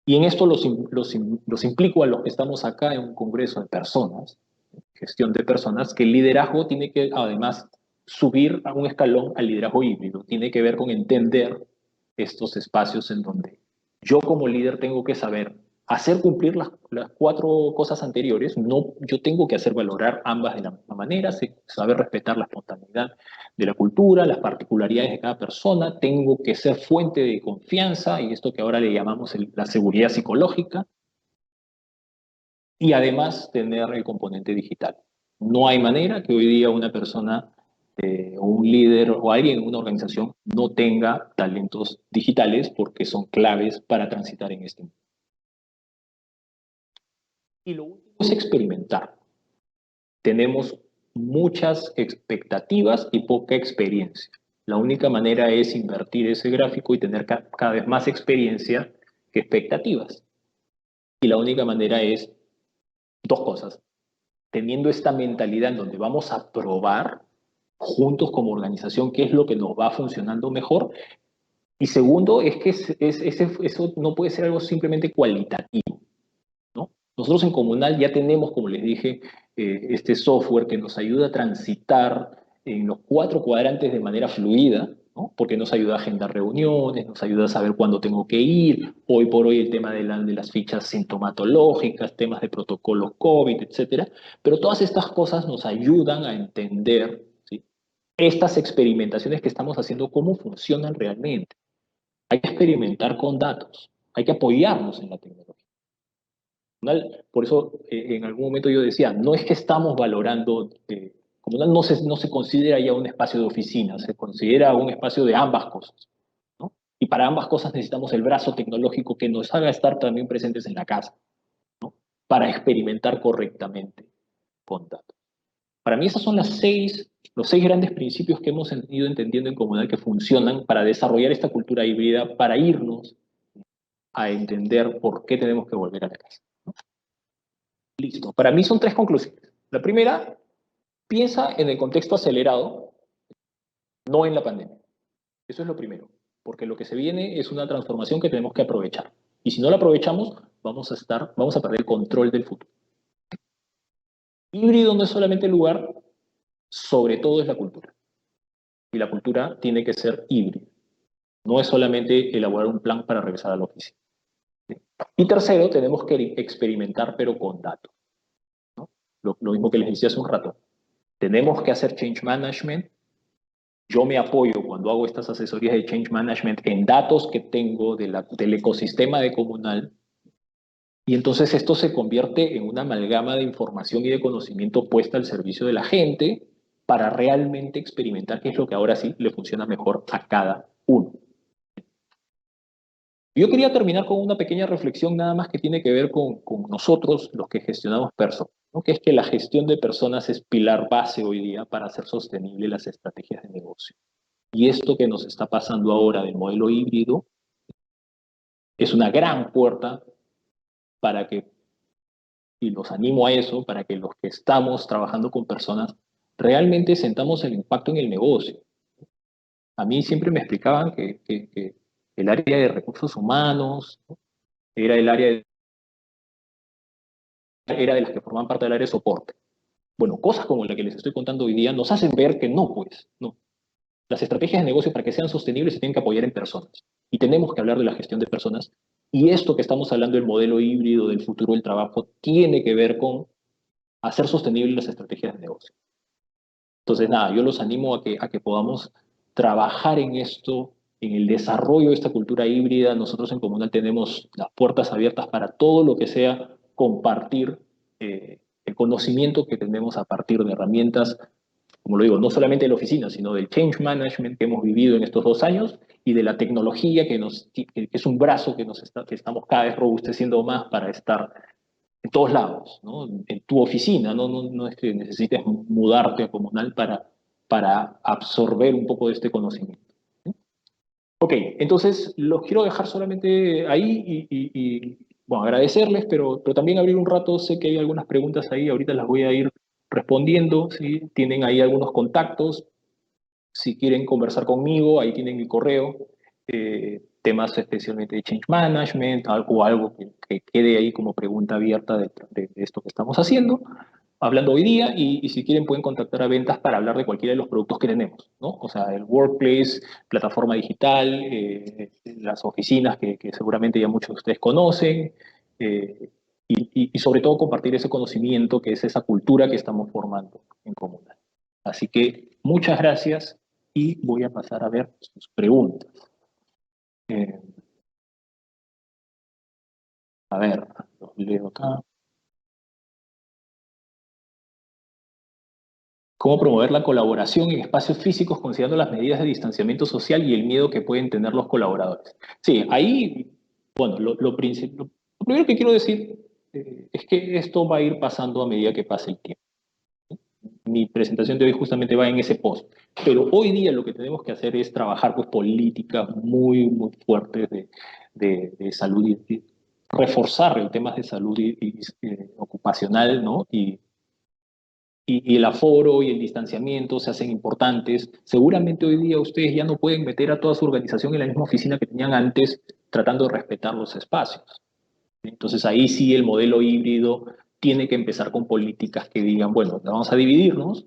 Y en esto los implico a los que estamos acá en un congreso de personas, gestión de personas, que el liderazgo tiene que además subir a un escalón al liderazgo híbrido. Tiene que ver con entender estos espacios en donde yo como líder tengo que saber hacer cumplir las cuatro cosas anteriores. No, yo tengo que hacer valorar ambas de la misma manera, saber respetar la espontaneidad de la cultura, las particularidades de cada persona, tengo que ser fuente de confianza y esto que ahora le llamamos la seguridad psicológica, y además tener el componente digital. No hay manera que hoy día una persona o un líder o alguien en una organización no tenga talentos digitales porque son claves para transitar en este mundo. Y lo último es experimentar. Tenemos muchas expectativas y poca experiencia. La única manera es invertir ese gráfico y tener cada vez más experiencia que expectativas. Y la única manera es dos cosas. Teniendo esta mentalidad en donde vamos a probar juntos como organización qué es lo que nos va funcionando mejor. Y segundo, es que eso no puede ser algo simplemente cualitativo, ¿no? Nosotros en Comunal ya tenemos, como les dije, este software que nos ayuda a transitar en los cuatro cuadrantes de manera fluida, ¿no? Porque nos ayuda a agendar reuniones, nos ayuda a saber cuándo tengo que ir. Hoy por hoy el tema de las fichas sintomatológicas, temas de protocolos COVID, etcétera. Pero todas estas cosas nos ayudan a entender, ¿sí?, estas experimentaciones que estamos haciendo, cómo funcionan realmente. Hay que experimentar con datos, hay que apoyarnos en la tecnología. Por eso en algún momento yo decía, no es que estamos valorando, Comunal no se considera ya un espacio de oficina, se considera un espacio de ambas cosas, ¿no? Y para ambas cosas necesitamos el brazo tecnológico que nos haga estar también presentes en la casa, ¿no?, para experimentar correctamente con datos. Para mí esos son los seis grandes principios que hemos ido entendiendo en Comunal que funcionan para desarrollar esta cultura híbrida, para irnos a entender por qué tenemos que volver a la casa. Listo. Para mí son tres conclusiones. La primera, piensa en el contexto acelerado, no en la pandemia. Eso es lo primero, porque lo que se viene es una transformación que tenemos que aprovechar. Y si no la aprovechamos, vamos a perder el control del futuro. Híbrido no es solamente el lugar, sobre todo es la cultura. Y la cultura tiene que ser híbrida. No es solamente elaborar un plan para regresar a la oficina. Y tercero, tenemos que experimentar, pero con datos, ¿no? Lo mismo que les decía hace un rato. Tenemos que hacer change management. Yo me apoyo cuando hago estas asesorías de change management en datos que tengo del ecosistema de Comunal. Y entonces esto se convierte en una amalgama de información y de conocimiento puesta al servicio de la gente para realmente experimentar qué es lo que ahora sí le funciona mejor a cada uno. Yo quería terminar con una pequeña reflexión nada más que tiene que ver con nosotros, los que gestionamos personas, ¿no? Que es que la gestión de personas es pilar base hoy día para hacer sostenible las estrategias de negocio. Y esto que nos está pasando ahora del modelo híbrido es una gran puerta para que, y los animo a eso, para que los que estamos trabajando con personas realmente sentamos el impacto en el negocio. A mí siempre me explicaban que el área de recursos humanos, ¿no?, era de las que formaban parte del área de soporte. Bueno, cosas como la que les estoy contando hoy día nos hacen ver que no, pues, no. Las estrategias de negocio, para que sean sostenibles, se tienen que apoyar en personas. Y tenemos que hablar de la gestión de personas. Y esto que estamos hablando del modelo híbrido, del futuro del trabajo, tiene que ver con hacer sostenibles las estrategias de negocio. Entonces, nada, yo los animo a que podamos trabajar en esto, en el desarrollo de esta cultura híbrida. Nosotros en Comunal tenemos las puertas abiertas para todo lo que sea compartir el conocimiento que tenemos a partir de herramientas, como lo digo, no solamente de la oficina, sino del change management que hemos vivido en estos 2 años y de la tecnología que es un brazo que estamos cada vez robusteciendo más para estar en todos lados, ¿no? En tu oficina, no es que necesites mudarte a Comunal para absorber un poco de este conocimiento. Ok, entonces los quiero dejar solamente ahí bueno, agradecerles, pero también abrir un rato. Sé que hay algunas preguntas ahí, ahorita las voy a ir respondiendo, ¿sí? Tienen ahí algunos contactos. Si quieren conversar conmigo, ahí tienen mi correo, temas especialmente de change management, algo que quede ahí como pregunta abierta de esto que estamos haciendo, hablando hoy día, y si quieren pueden contactar a ventas para hablar de cualquiera de los productos que tenemos, ¿no? O sea, el workplace, plataforma digital, las oficinas que seguramente ya muchos de ustedes conocen, eh, y sobre todo compartir ese conocimiento que es esa cultura que estamos formando en común. Así que muchas gracias y voy a pasar a ver sus preguntas. Eh, a ver, los leo acá. ¿Cómo promover la colaboración en espacios físicos considerando las medidas de distanciamiento social y el miedo que pueden tener los colaboradores? Sí, ahí, bueno, lo primero que quiero decir es que esto va a ir pasando a medida que pase el tiempo. Mi presentación de hoy justamente va en ese post. Pero hoy día lo que tenemos que hacer es trabajar pues, políticas muy fuertes de salud y reforzar el tema de salud ocupacional, ¿no? Y el aforo y el distanciamiento se hacen importantes. Seguramente hoy día ustedes ya no pueden meter a toda su organización en la misma oficina que tenían antes, tratando de respetar los espacios. Entonces ahí sí el modelo híbrido tiene que empezar con políticas que digan, bueno, vamos a dividirnos,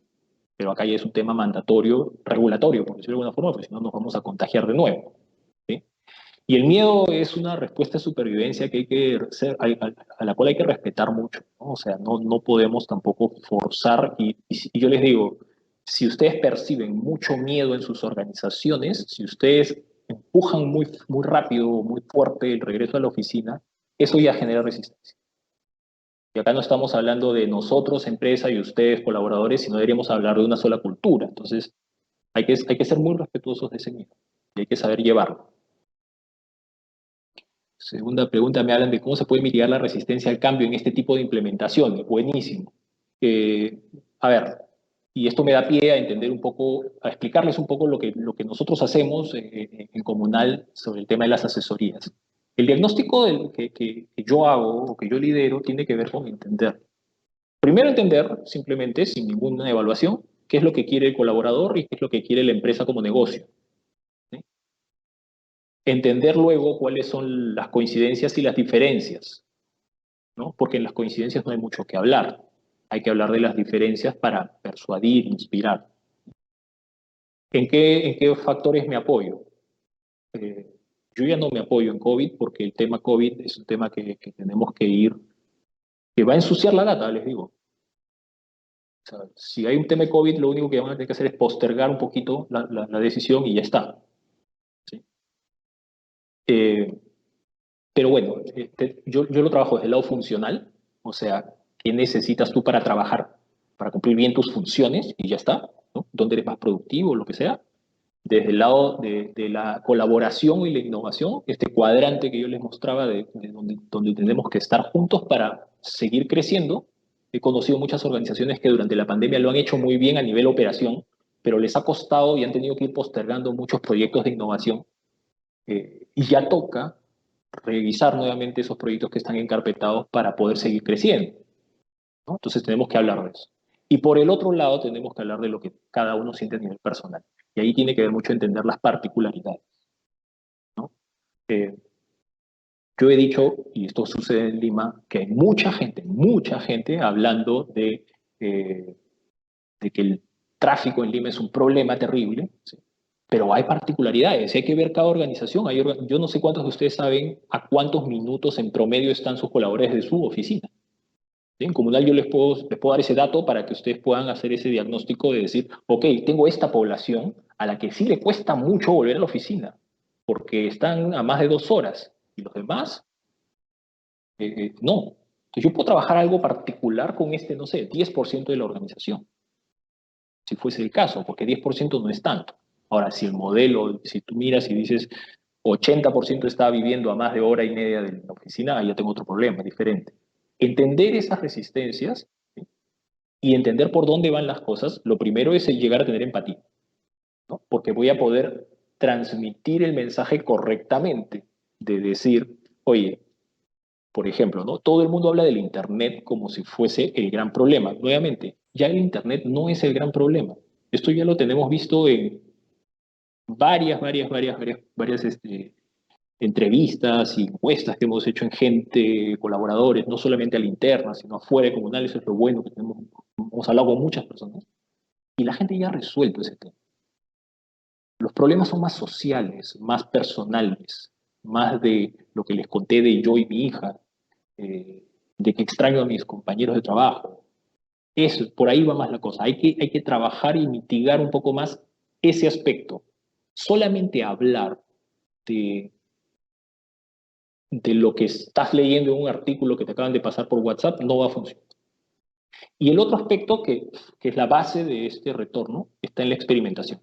pero acá ya es un tema mandatorio, regulatorio, por decirlo de alguna forma, porque si no nos vamos a contagiar de nuevo. ¿Sí? Y el miedo es una respuesta de supervivencia que hay que a la cual hay que respetar mucho, ¿no? O sea, no podemos tampoco forzar, y yo les digo, si ustedes perciben mucho miedo en sus organizaciones, si ustedes empujan muy rápido, muy fuerte el regreso a la oficina, eso ya genera resistencia. Y acá no estamos hablando de nosotros, empresa, y ustedes, colaboradores, sino deberíamos hablar de una sola cultura. Entonces, hay que ser muy respetuosos de ese miedo y hay que saber llevarlo. Segunda pregunta, me hablan de cómo se puede mitigar la resistencia al cambio en este tipo de implementaciones. Buenísimo. Eh, a ver, y esto me da pie a entender un poco, a explicarles un poco lo que nosotros hacemos en Comunal sobre el tema de las asesorías. El diagnóstico que yo hago o que yo lidero tiene que ver con entender. Primero entender, simplemente, sin ninguna evaluación, qué es lo que quiere el colaborador y qué es lo que quiere la empresa como negocio. ¿Sí? Entender luego cuáles son las coincidencias y las diferencias, ¿no? Porque en las coincidencias no hay mucho que hablar. Hay que hablar de las diferencias para persuadir, inspirar. ¿En qué factores me apoyo? Eh, yo ya no me apoyo en COVID porque el tema COVID es un tema que tenemos que ir, que va a ensuciar la data, les digo. O sea, si hay un tema de COVID, lo único que van a tener que hacer es postergar un poquito la decisión y ya está. ¿Sí? Eh, pero bueno, yo lo trabajo desde el lado funcional, o sea, ¿qué necesitas tú para trabajar, para cumplir bien tus funciones y ya está? ¿No? ¿Dónde eres más productivo, lo que sea? Desde el lado de la colaboración y la innovación, este cuadrante que yo les mostraba de donde tenemos que estar juntos para seguir creciendo. He conocido muchas organizaciones que durante la pandemia lo han hecho muy bien a nivel operación, pero les ha costado y han tenido que ir postergando muchos proyectos de innovación. Y ya toca revisar nuevamente esos proyectos que están encarpetados para poder seguir creciendo, ¿no? Entonces tenemos que hablar de eso. Y por el otro lado tenemos que hablar de lo que cada uno siente a nivel personal. Y ahí tiene que ver mucho entender las particularidades, ¿no? Eh, yo he dicho, y esto sucede en Lima, que hay mucha gente hablando de que el tráfico en Lima es un problema terrible, ¿sí? Pero hay particularidades, hay que ver cada organización. Yo no sé cuántos de ustedes saben a cuántos minutos en promedio están sus colaboradores de su oficina. ¿Sí? En Comunal yo les puedo dar ese dato para que ustedes puedan hacer ese diagnóstico de decir, ok, tengo esta población a la que sí le cuesta mucho volver a la oficina, porque están a más de 2 horas, y los demás, no. Entonces yo puedo trabajar algo particular con este, no sé, 10% de la organización, si fuese el caso, porque 10% no es tanto. Ahora, si el modelo, si tú miras y dices 80% está viviendo a más de hora y media de la oficina, ahí ya tengo otro problema, diferente. Entender esas resistencias, ¿sí? Y entender por dónde van las cosas, lo primero es llegar a tener empatía, ¿no? Porque voy a poder transmitir el mensaje correctamente, de decir, oye, por ejemplo, ¿no? Todo el mundo habla del Internet como si fuese el gran problema. Nuevamente, ya el Internet no es el gran problema. Esto ya lo tenemos visto en varias entrevistas y encuestas que hemos hecho en gente, colaboradores, no solamente a la interna, sino afuera de comunal. Eso es lo bueno que tenemos. Hemos hablado con muchas personas y la gente ya ha resuelto ese tema. Los problemas son más sociales, más personales, más de lo que les conté de yo y mi hija, eh, de que extraño a mis compañeros de trabajo. Eso, por ahí va más la cosa. Hay que trabajar y mitigar un poco más ese aspecto. Solamente hablar de, de lo que estás leyendo en un artículo que te acaban de pasar por WhatsApp no va a funcionar. Y el otro aspecto que es la base de este retorno está en la experimentación.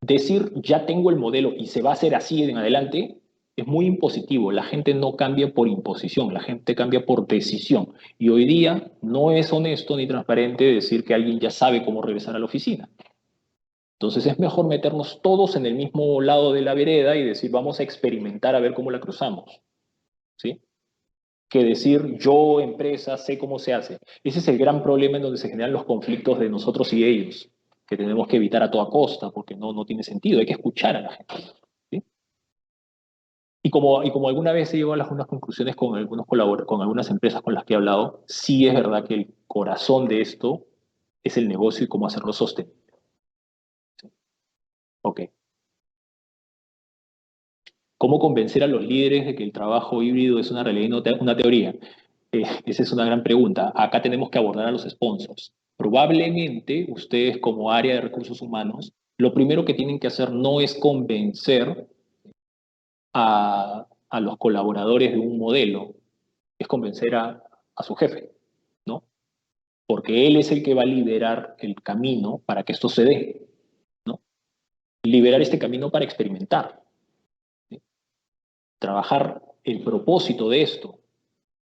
Decir ya tengo el modelo y se va a hacer así en adelante es muy impositivo. La gente no cambia por imposición, la gente cambia por decisión. Y hoy día no es honesto ni transparente decir que alguien ya sabe cómo regresar a la oficina. Entonces es mejor meternos todos en el mismo lado de la vereda y decir vamos a experimentar a ver cómo la cruzamos, ¿sí? Que decir yo, empresa, sé cómo se hace. Ese es el gran problema en donde se generan los conflictos de nosotros y ellos, que tenemos que evitar a toda costa, porque no tiene sentido, hay que escuchar a la gente. ¿Sí? Y como alguna vez he llegado a algunas conclusiones con con algunas empresas con las que he hablado, sí es verdad que el corazón de esto es el negocio y cómo hacerlo sostenible. ¿Sí? Ok. ¿Cómo convencer a los líderes de que el trabajo híbrido es una realidad y no una teoría? Esa es una gran pregunta. Acá tenemos que abordar a los sponsors. Probablemente ustedes como área de recursos humanos, lo primero que tienen que hacer no es convencer a los colaboradores de un modelo, es convencer a su jefe, ¿no? Porque él es el que va a liberar el camino para que esto se dé, ¿no? Liberar este camino para experimentar, ¿sí? Trabajar el propósito de esto,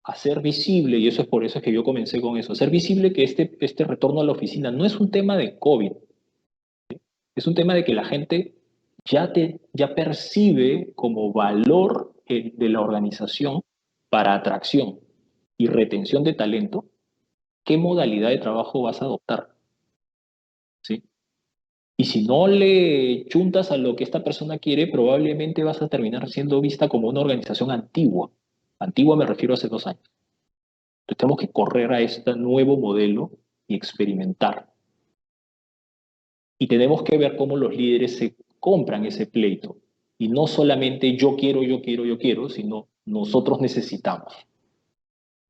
hacer visible, y eso es por eso es que yo comencé con eso, hacer visible que este retorno a la oficina no es un tema de COVID, es un tema de que la gente ya percibe como valor de la organización para atracción y retención de talento, qué modalidad de trabajo vas a adoptar, ¿sí? Y si no le chuntas a lo que esta persona quiere, probablemente vas a terminar siendo vista como una organización antigua. Antigua me refiero a hace 2 años. Entonces tenemos que correr a este nuevo modelo y experimentar. Y tenemos que ver cómo los líderes se compran ese pleito. Y no solamente yo quiero, yo quiero, yo quiero, sino nosotros necesitamos.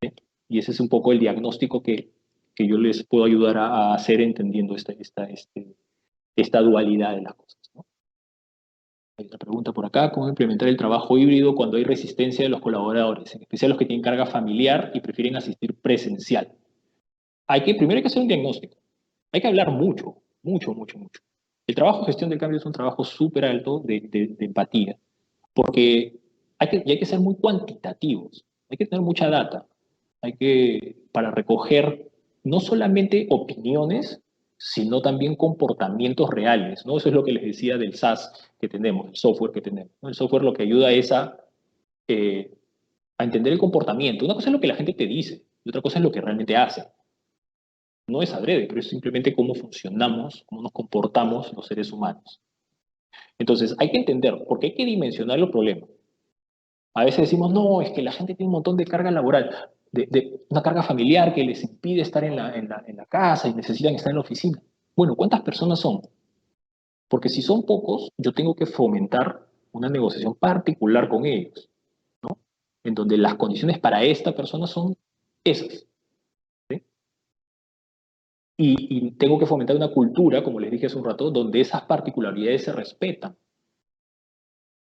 ¿Sí? Y ese es un poco el diagnóstico que yo les puedo ayudar a hacer entendiendo esta dualidad de las cosas, ¿no? Hay otra pregunta por acá: ¿cómo implementar el trabajo híbrido cuando hay resistencia de los colaboradores, en especial los que tienen carga familiar y prefieren asistir presencial? Primero hay que hacer un diagnóstico. Hay que hablar mucho, mucho, mucho, mucho. El trabajo de gestión del cambio es un trabajo súper alto de empatía, porque y hay que ser muy cuantitativos, hay que tener mucha data, para recoger no solamente opiniones, sino también comportamientos reales, ¿no? Eso es lo que les decía del SaaS que tenemos, el software que tenemos, ¿no? El software lo que ayuda es eh, a entender el comportamiento. Una cosa es lo que la gente te dice, y otra cosa es lo que realmente hace. No es adrede, pero es simplemente cómo funcionamos, cómo nos comportamos los seres humanos. Entonces, hay que entender, porque hay que dimensionar los problemas. A veces decimos, no, es que la gente tiene un montón de carga laboral, de una carga familiar que les impide estar en la casa y necesitan estar en la oficina. Bueno, ¿cuántas personas son? Porque si son pocos, yo tengo que fomentar una negociación particular con ellos, ¿no? En donde las condiciones para esta persona son esas. ¿Sí? Y tengo que fomentar una cultura, como les dije hace un rato, donde esas particularidades se respetan.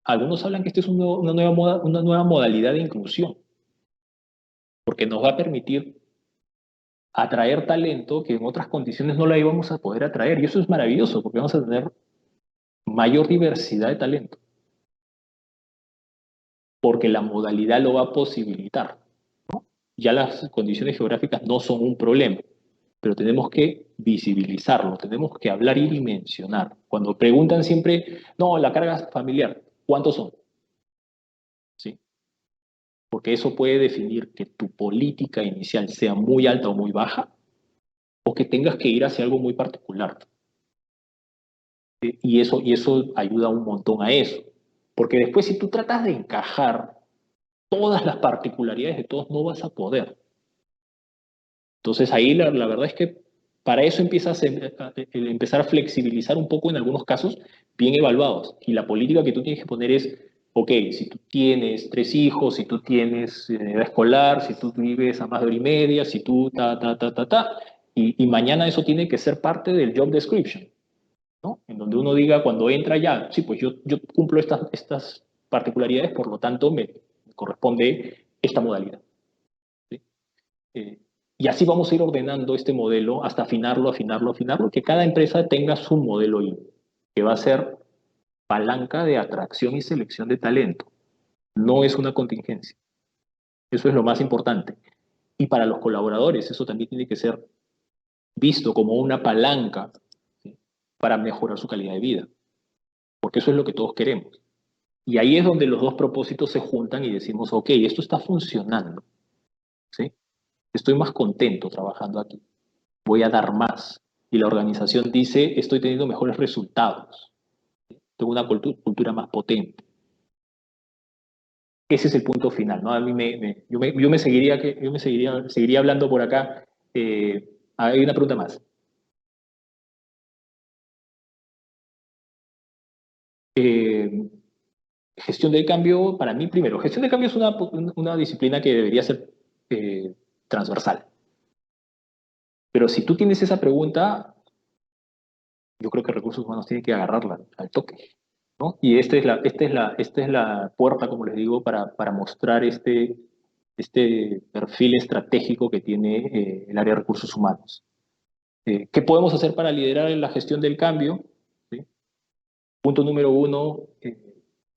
Algunos hablan que esto es una nueva modalidad de inclusión, porque nos va a permitir atraer talento que en otras condiciones no la íbamos a poder atraer. Y eso es maravilloso, porque vamos a tener mayor diversidad de talento, porque la modalidad lo va a posibilitar, ¿no? Ya las condiciones geográficas no son un problema, pero tenemos que visibilizarlo, tenemos que hablar y dimensionar. Cuando preguntan siempre, no, la carga familiar, ¿cuántos son? ¿Sí? Porque eso puede definir que tu política inicial sea muy alta o muy baja, o que tengas que ir hacia algo muy particular. Y eso ayuda un montón a eso. Porque después si tú tratas de encajar todas las particularidades de todos, no vas a poder. Entonces ahí la verdad es que para eso empiezas el empezar a flexibilizar un poco en algunos casos bien evaluados. Y la política que tú tienes que poner es, ok, si tú tienes 3 hijos, si tú tienes edad escolar, si tú vives a más de hora y media, si tú y mañana eso tiene que ser parte del job description, ¿no? En donde uno diga cuando entra ya, sí, pues yo cumplo estas particularidades, por lo tanto me corresponde esta modalidad. ¿Sí? Eh, y así vamos a ir ordenando este modelo hasta afinarlo, que cada empresa tenga su modelo híbrido, que va a ser palanca de atracción y selección de talento. No es una contingencia. Eso es lo más importante. Y para los colaboradores, eso también tiene que ser visto como una palanca, ¿sí?, para mejorar su calidad de vida, porque eso es lo que todos queremos. Y ahí es donde los dos propósitos se juntan y decimos, ok, esto está funcionando, ¿sí? Estoy más contento trabajando aquí, voy a dar más. Y la organización dice, estoy teniendo mejores resultados, tengo una cultura más potente. Ese es el punto final, ¿no? A mí seguiría hablando por acá. Hay una pregunta más. Eh, Gestión del cambio, para mí primero, gestión del cambio es una disciplina que debería ser transversal. Pero si tú tienes esa pregunta, yo creo que recursos humanos tienen que agarrarla al toque, ¿no? Y esta es la puerta, como les digo, para mostrar este perfil estratégico que tiene el área de recursos humanos. ¿Qué podemos hacer para liderar la gestión del cambio? ¿Sí? Punto número uno,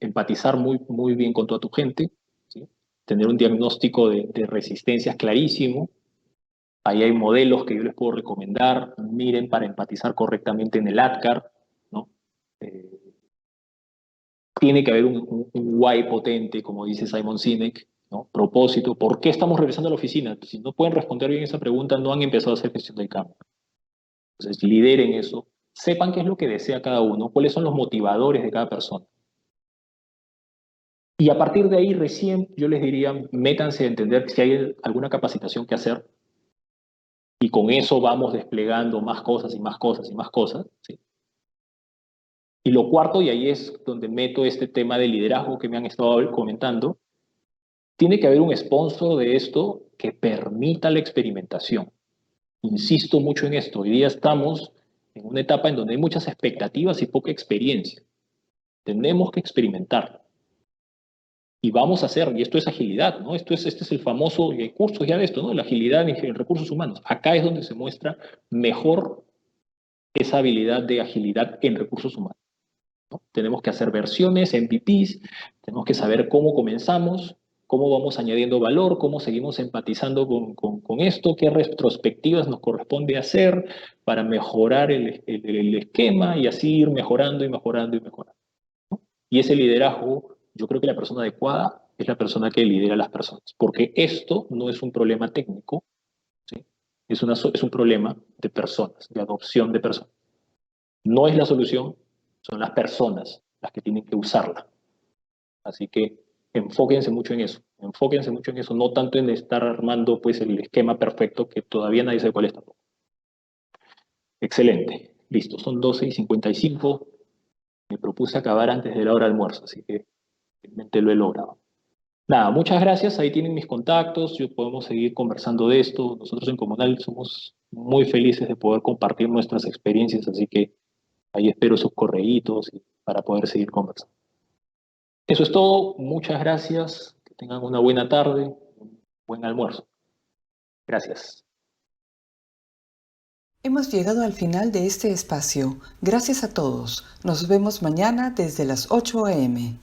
empatizar muy, muy bien con toda tu gente, ¿sí? Tener un diagnóstico de resistencias clarísimo. Ahí hay modelos que yo les puedo recomendar. Miren para empatizar correctamente en el ADKAR, ¿no? Eh, Tiene que haber un why potente, como dice Simon Sinek, ¿no? Propósito. ¿Por qué estamos regresando a la oficina? Si no pueden responder bien esa pregunta, no han empezado a hacer gestión del cambio. Entonces, lideren eso. Sepan qué es lo que desea cada uno, cuáles son los motivadores de cada persona. Y a partir de ahí, recién yo les diría, métanse a entender si hay alguna capacitación que hacer, y con eso vamos desplegando más cosas y más cosas y más cosas, ¿sí? Y lo cuarto, y ahí es donde meto este tema de liderazgo que me han estado comentando, tiene que haber un sponsor de esto que permita la experimentación. Insisto mucho en esto. Hoy día estamos en una etapa en donde hay muchas expectativas y poca experiencia. Tenemos que experimentar. Y vamos a hacer, y esto es agilidad, ¿no? Este es el famoso curso ya de esto, ¿no? La agilidad en recursos humanos. Acá es donde se muestra mejor esa habilidad de agilidad en recursos humanos, ¿no? Tenemos que hacer versiones, MVPs, tenemos que saber cómo comenzamos, cómo vamos añadiendo valor, cómo seguimos empatizando con esto, qué retrospectivas nos corresponde hacer para mejorar el esquema y así ir mejorando y mejorando y mejorando, ¿no? Y ese liderazgo, yo creo que la persona adecuada es la persona que lidera a las personas, porque esto no es un problema técnico, ¿sí? Es un problema de personas, de adopción de personas. No es la solución, son las personas las que tienen que usarla. Así que enfóquense mucho en eso, no tanto en estar armando pues el esquema perfecto que todavía nadie sabe cuál es tampoco. Excelente, listo, son 12:55. Me propuse acabar antes de la hora de almuerzo, así que realmente lo he logrado. Nada, muchas gracias, ahí tienen mis contactos, podemos seguir conversando de esto. Nosotros en Comunal somos muy felices de poder compartir nuestras experiencias, así que ahí espero sus correitos para poder seguir conversando. Eso es todo, muchas gracias, que tengan una buena tarde, un buen almuerzo. Gracias. Hemos llegado al final de este espacio. Gracias a todos. Nos vemos mañana desde las 8 a.m.